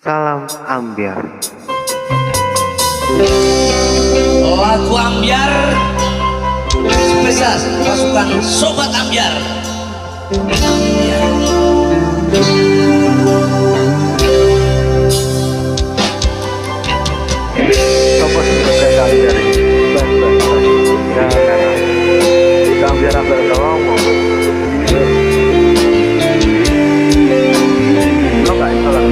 Salam Ambyar. Lagu Ambyar spesial pasukan Sobat Ambyar. Sobat sebagai Ambyar ini ya Ambyar ngomong lo gak itu lah.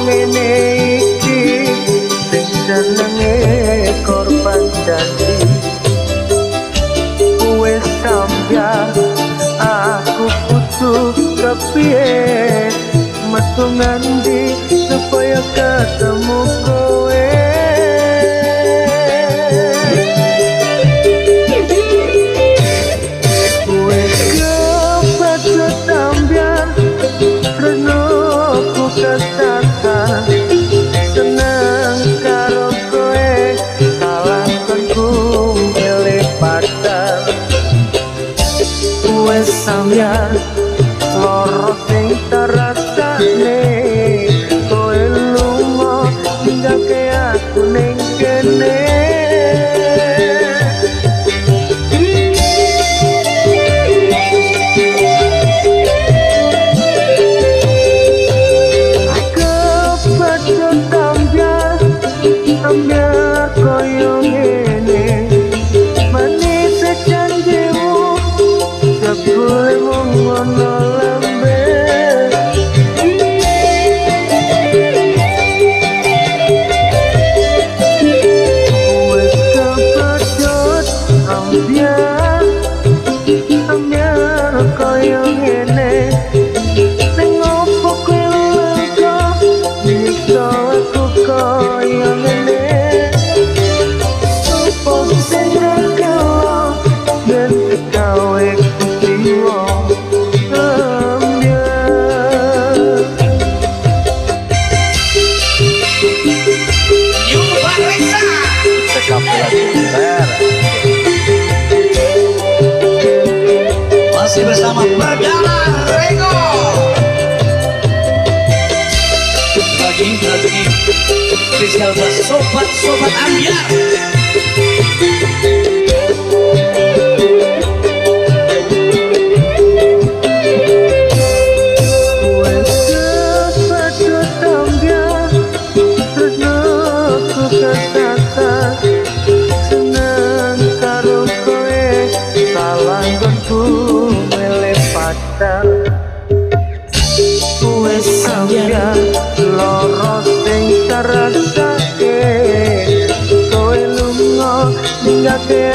Ngene iki sing jenenge korban janji wis sampeyan aku kudu kepiye metu ngendi supaya ketemu kowe wis kepacut sampeyan reno ku seneng karo kowe salah ku milih padahal wes sampeyan loro sing terasane kowe lunga tinggalke aku ning kene Ambyar koyo ngene manis janjimu jebule mung ngono lembe wis kepacut ambyar koyo ngene ning opo kowe kok iso aku koyo ngene Masih bersama Perdana Rego bagi spesial buat sobat Ambyar. seneng karo kowe salah nggonku milih padahal wis sampeyan loro sing terasake kowe lunga ninggalke